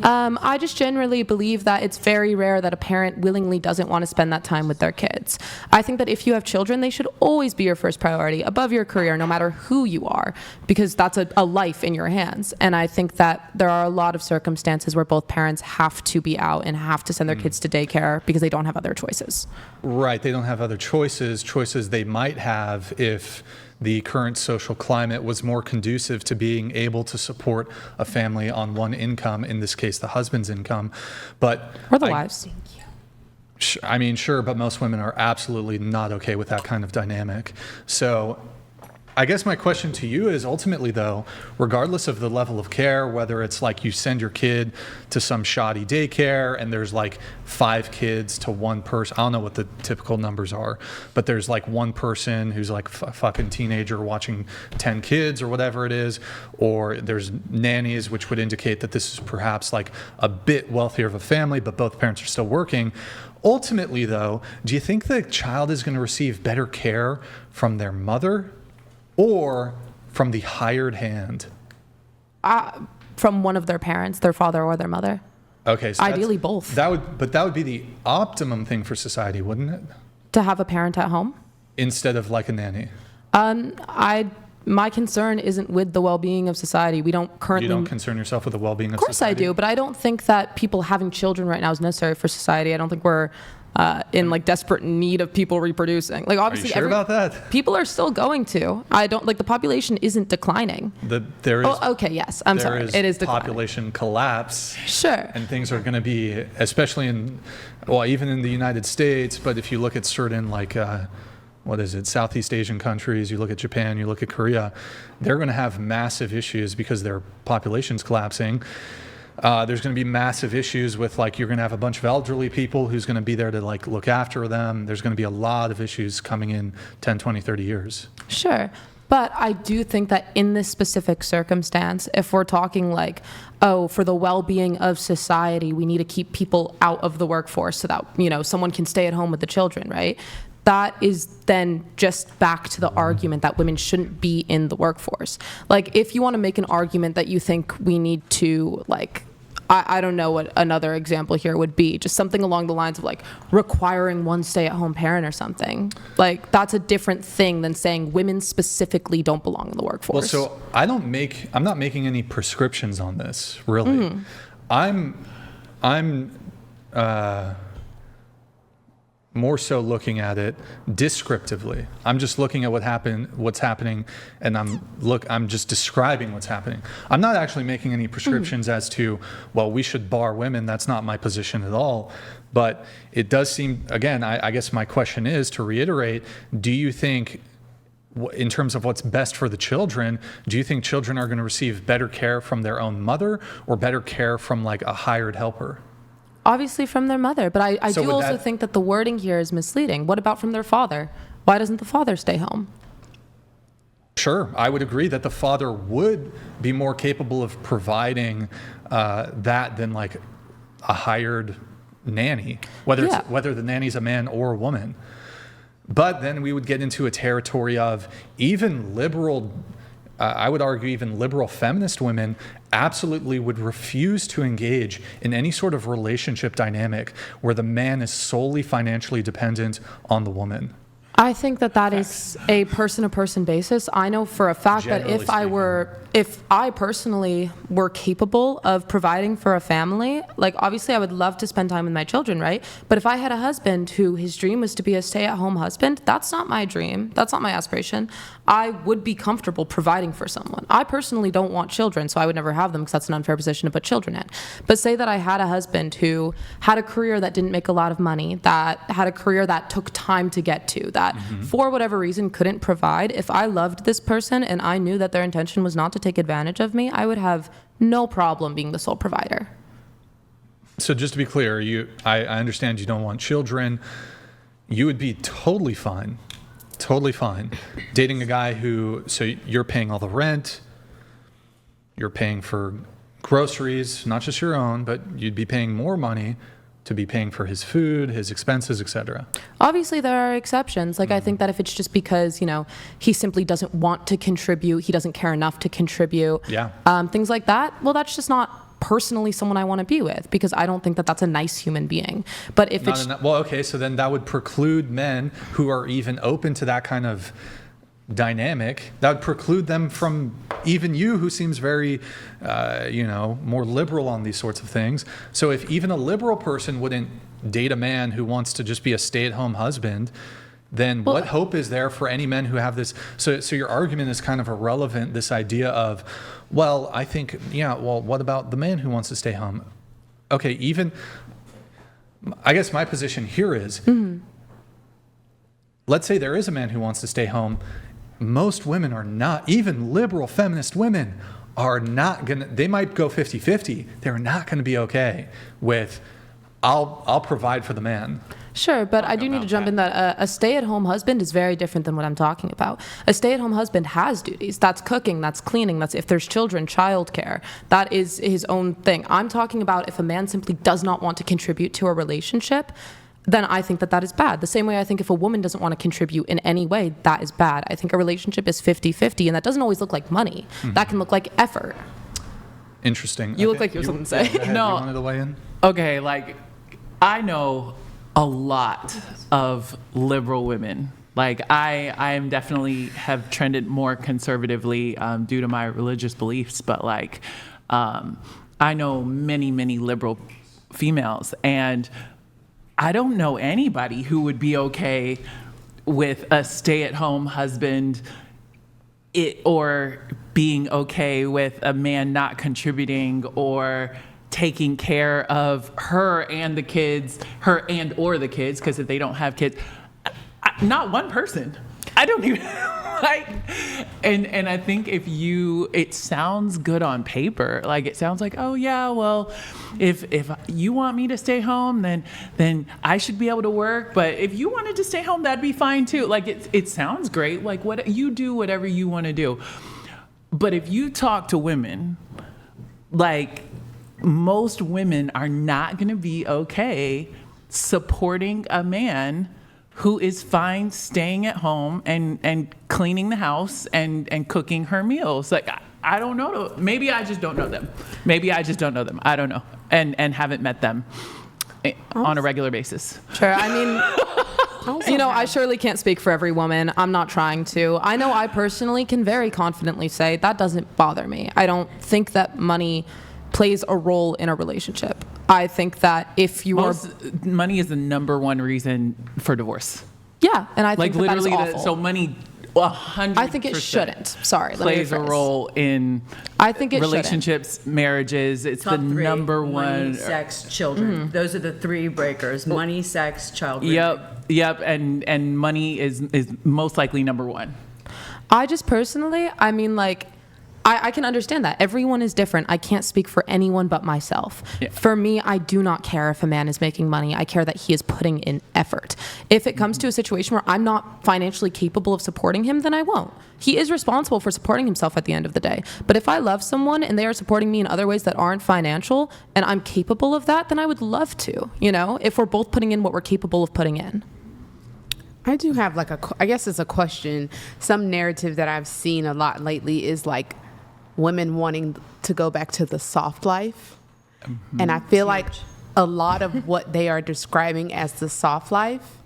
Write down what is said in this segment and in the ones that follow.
I just generally believe that it's very rare that a parent willingly doesn't want to spend that time with their kids. I think that if you have children, they should always be your first priority above your career, no matter who you are, because that's a life in your hands. And I think that there are a lot of circumstances where both parents have to be out and have to send their kids to daycare because they don't have other choices. Right, they don't have other choices they might have if the current social climate was more conducive to being able to support a family on one income, in this case, the husband's income. But Or the wives. I mean, sure, but most women are absolutely not okay with that kind of dynamic. So I guess my question to you is ultimately, though, regardless of the level of care, whether it's like you send your kid to some shoddy daycare and there's like 5 kids to one person, I don't know what the typical numbers are, but there's like one person who's like a fucking teenager watching 10 kids or whatever it is, or there's nannies, which would indicate that this is perhaps like a bit wealthier of a family, but both parents are still working. Ultimately, though, do you think the child is going to receive better care from their mother or from the hired hand? From one of their parents, their father or their mother. Okay, so ideally both. That would be the optimum thing for society, wouldn't it? To have a parent at home? Instead of like a nanny. My concern isn't with the well-being of society. We don't currently... You don't concern yourself with the well-being of society? Of course I do, but I don't think that people having children right now is necessary for society. I don't think we're in like desperate need of people reproducing. Like obviously, are you sure about that? People are still going to. I don't like the population isn't declining. There is. Oh, okay, yes. I'm sorry. It is declining. Population collapse. Sure. And things are going to be, especially even in the United States. But if you look at certain like, Southeast Asian countries, you look at Japan, you look at Korea, they're going to have massive issues because their population's collapsing. There's going to be massive issues with like you're going to have a bunch of elderly people who's going to be there to like look after them. There's going to be a lot of issues coming in 10, 20, 30 years. Sure. But I do think that in this specific circumstance, if we're talking like, oh, for the well-being of society, we need to keep people out of the workforce so that, someone can stay at home with the children, right? That is then just back to the argument that women shouldn't be in the workforce. Like, if you want to make an argument that you think we need to, like, I don't know what another example here would be, just something along the lines of, like, requiring one stay-at-home parent or something. Like, that's a different thing than saying women specifically don't belong in the workforce. Well, so I'm not making any prescriptions on this, really. I'm more so looking at it descriptively. I'm just looking at what's happening, and I'm just describing what's happening. I'm not actually making any prescriptions as to, well, we should bar women. That's not my position at all. But it does seem, again, I guess my question is, to reiterate, do you think, in terms of what's best for the children, do you think children are going to receive better care from their own mother or better care from like a hired helper? Obviously from their mother, but I do also think that the wording here is misleading. What about from their father? Why doesn't the father stay home? Sure, I would agree that the father would be more capable of providing that than like a hired nanny, whether the nanny's a man or a woman. But then we would get into a territory of even liberal, I would argue even liberal feminist women absolutely would refuse to engage in any sort of relationship dynamic where the man is solely financially dependent on the woman. I think that is a person-to-person basis. I know for a fact that if I personally were capable of providing for a family, like obviously I would love to spend time with my children, right? But if I had a husband who his dream was to be a stay-at-home husband, that's not my dream. That's not my aspiration. I would be comfortable providing for someone. I personally don't want children, so I would never have them because that's an unfair position to put children in. But say that I had a husband who had a career that didn't make a lot of money, that had a career that took time to get to, that for whatever reason couldn't provide. If I loved this person and I knew that their intention was not to take advantage of me, I would have no problem being the sole provider. So just to be clear, I understand you don't want children. You would be totally fine dating a guy so you're paying all the rent, you're paying for groceries, not just your own, but you'd be paying more money to be paying for his food, his expenses, etc. Obviously, there are exceptions. Like, I think that if it's just because, he simply doesn't want to contribute, he doesn't care enough to contribute, things like that, well, that's just not personally someone I want to be with, because I don't think that that's a nice human being. But if it's well, okay, so then that would preclude men who are even open to that kind of dynamic. That would preclude them from even you, who seems very, more liberal on these sorts of things. So if even a liberal person wouldn't date a man who wants to just be a stay-at-home husband, then what hope is there for any men who have this? So your argument is kind of irrelevant, this idea of, well, I think, what about the man who wants to stay home? Okay, I guess my position here is, let's say there is a man who wants to stay home. Most women are not, even liberal feminist women are not gonna, they might go 50-50. They're not gonna be okay with, I'll provide for the man. Sure, but I do need to jump in that a stay-at-home husband is very different than what I'm talking about. A stay-at-home husband has duties. That's cooking, that's cleaning, that's if there's children, childcare. That is his own thing. I'm talking about if a man simply does not want to contribute to a relationship, then I think that is bad. The same way I think if a woman doesn't want to contribute in any way, that is bad. I think a relationship is 50-50, and that doesn't always look like money. That can look like effort. Interesting. You look like you have something to say. No. You wanted to weigh in? Okay, I know a lot of liberal women. I am definitely have trended more conservatively due to my religious beliefs, but I know many, many liberal females, and I don't know anybody who would be okay with a stay-at-home husband or being okay with a man not contributing or taking care of her and the kids, or the kids, because if they don't have kids, not one person. I don't even and I think it sounds good on paper. It sounds like, oh yeah, well, if you want me to stay home, then I should be able to work. But if you wanted to stay home, that'd be fine too. It sounds great. What you do, whatever you want to do. But if you talk to women, most women are not going to be okay supporting a man who is fine staying at home and cleaning the house and cooking her meals. I don't know. Maybe I just don't know them. I don't know. And haven't met them on a regular basis. Sure. I mean, I surely can't speak for every woman. I'm not trying to. I know I personally can very confidently say that doesn't bother me. I don't think that money plays a role in a relationship. I think that if you money is the number one reason for divorce. Yeah, and I think literally that is awful. So money 100%. I think it shouldn't. Sorry, plays a role in I think it relationships, shouldn't. It's Top the three, number money, one. Money, sex, children. Those are the three breakers. Money, sex, child. Yep, and money is most likely number one. I just personally, I can understand that. Everyone is different. I can't speak for anyone but myself. Yeah. For me, I do not care if a man is making money. I care that he is putting in effort. If it comes to a situation where I'm not financially capable of supporting him, then I won't. He is responsible for supporting himself at the end of the day. But if I love someone and they are supporting me in other ways that aren't financial and I'm capable of that, then I would love to, if we're both putting in what we're capable of putting in. I do have I guess it's a question. Some narrative that I've seen a lot lately is women wanting to go back to the soft life. Mm-hmm. And I feel like a lot of what they are describing as the soft life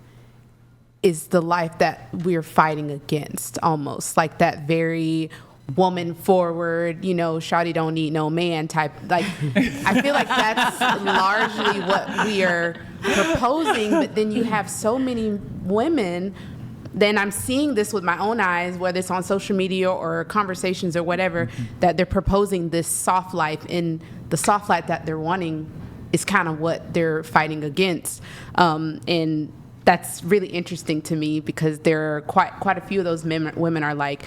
is the life that we're fighting against, almost that very woman forward, shawty don't need no man type. I feel like that's largely what we are proposing, but then you have so many women. Then I'm seeing this with my own eyes, whether it's on social media or conversations or whatever, that they're proposing this soft life, and the soft life that they're wanting is kind of what they're fighting against. And that's really interesting to me because there are quite a few of those women are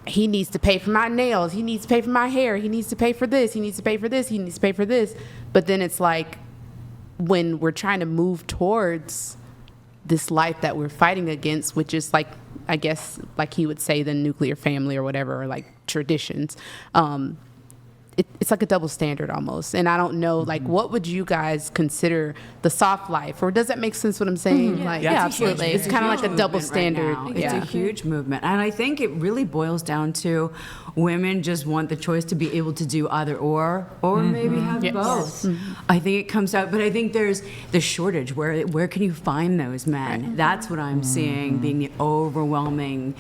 he needs to pay for my nails, he needs to pay for my hair, he needs to pay for this, he needs to pay for this, he needs to pay for this. But then it's when we're trying to move towards this life that we're fighting against, which is I guess he would say the nuclear family or whatever, or traditions, it's like a double standard almost. And I don't know, like, what would you guys consider the soft life? Or does that make sense what I'm saying? Like, Yeah, absolutely. It's kind of like a double standard. It's a huge movement. And I think it really boils down to women just want the choice to be able to do either or maybe have both. I think it comes out, but I think there's the shortage. Where can you find those men? That's what I'm seeing being the overwhelming,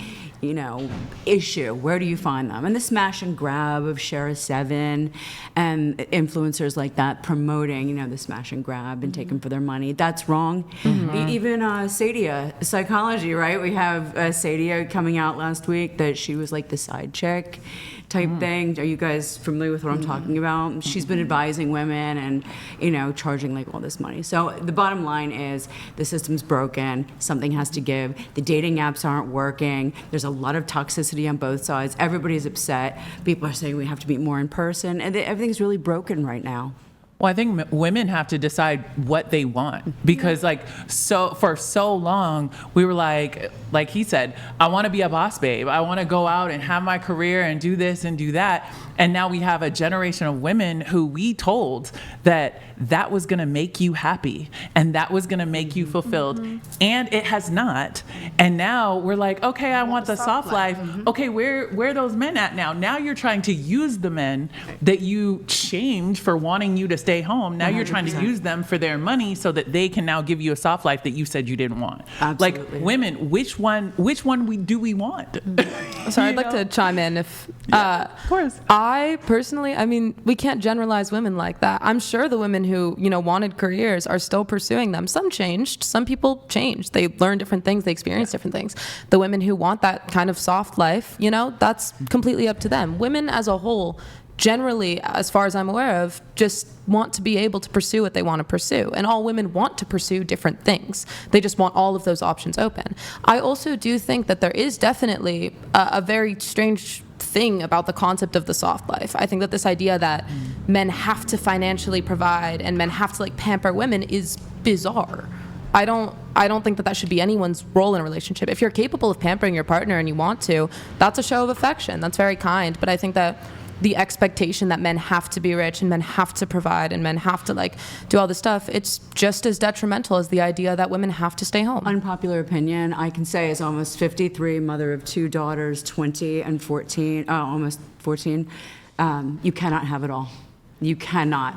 issue. Where do you find them? And the smash and grab of Share a 7 and influencers like that promoting, the smash and grab and take them for their money. That's wrong. Even Sadia, psychology, right? We have Sadia coming out last week that she was like the side chick type thing. Are you guys familiar with what I'm talking about? She's been advising women and, charging like all this money. So the bottom line is the system's broken. Something has to give. The dating apps aren't working. There's a lot of toxicity on both sides. Everybody's upset. People are saying we have to meet more in person. And everything's really broken right now. Well, I think women have to decide what they want because, for so long we were like he said, I want to be a boss babe. I want to go out and have my career and do this and do that. And now we have a generation of women who we told that was going to make you happy and that was going to make you fulfilled, and it has not. And now we're like, okay, I want the soft life. Okay, where are those men at now? Now you're trying to use the men that you shamed for wanting you to stay home. Now you're trying to use them for their money so that they can now give you a soft life that you said you didn't want. Absolutely. Like, women, which one do we want? Sorry, I'd like to chime in if of course. I personally, we can't generalize women like that. I'm sure the women who, wanted careers are still pursuing them. Some changed. Some people changed. They learn different things. They experience different things. The women who want that kind of soft life, that's completely up to them. Women as a whole, generally, as far as I'm aware of, just want to be able to pursue what they want to pursue. And all women want to pursue different things. They just want all of those options open. I also do think that there is definitely a very strange thing about the concept of the soft life. I think that this idea that men have to financially provide and men have to pamper women is bizarre. I don't think that should be anyone's role in a relationship. If you're capable of pampering your partner and you want to, that's a show of affection. That's very kind. But I think that the expectation that men have to be rich and men have to provide and men have to do all this stuff, it's just as detrimental as the idea that women have to stay home. Unpopular opinion, I can say, as almost 53, mother of 2 daughters, 20 and 14, almost 14, you cannot have it all. You cannot.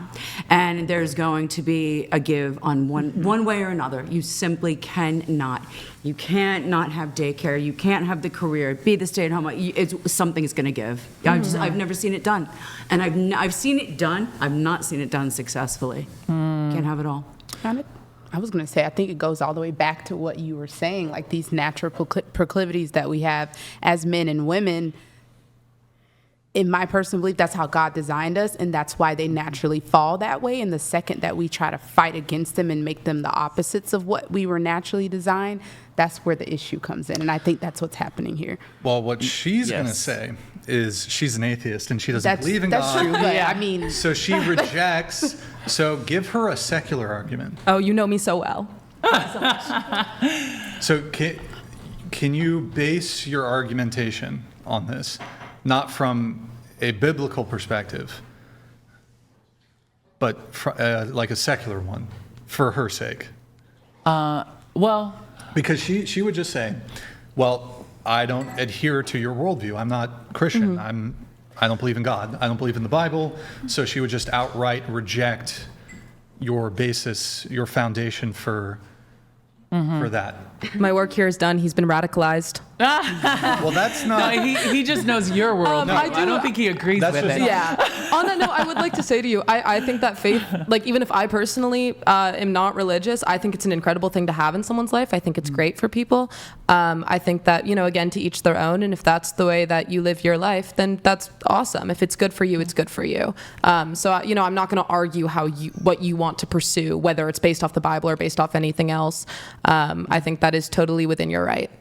And there's going to be a give on one way or another. You simply cannot. You can't not have daycare. You can't have the career, be the stay-at-home. Something is going to give. I've never seen it done. And I've seen it done. I've not seen it done successfully. Can't have it all. I was going to say, I think it goes all the way back to what you were saying, like these natural proclivities that we have as men and women. In my personal belief, that's how God designed us, and that's why they naturally fall that way. And the second that we try to fight against them and make them the opposites of what we were naturally designed, that's where the issue comes in. And I think that's what's happening here. Well, what she's going to say is she's an atheist and she doesn't believe in God. That's true, but So she rejects. So give her a secular argument. Oh, you know me so well. So can you base your argumentation on this? Not from a biblical perspective, but like a secular one, for her sake. Well, because she would just say, well, I don't adhere to your worldview. I'm not Christian. I don't believe in God. I don't believe in the Bible. So she would just outright reject your basis, your foundation for that. My work here is done. He's been radicalized. Well, that's not. no, he just knows your world. No, I don't think he agrees That's with just it. not- Yeah. On that note, I would like to say to you, I think that faith, even if I personally am not religious, I think it's an incredible thing to have in someone's life. I think it's great for people. I think that, again, to each their own. And if that's the way that you live your life, then that's awesome. If it's good for you, it's good for you. So, I'm not going to argue what you want to pursue, whether it's based off the Bible or based off anything else. I think that is totally within your right.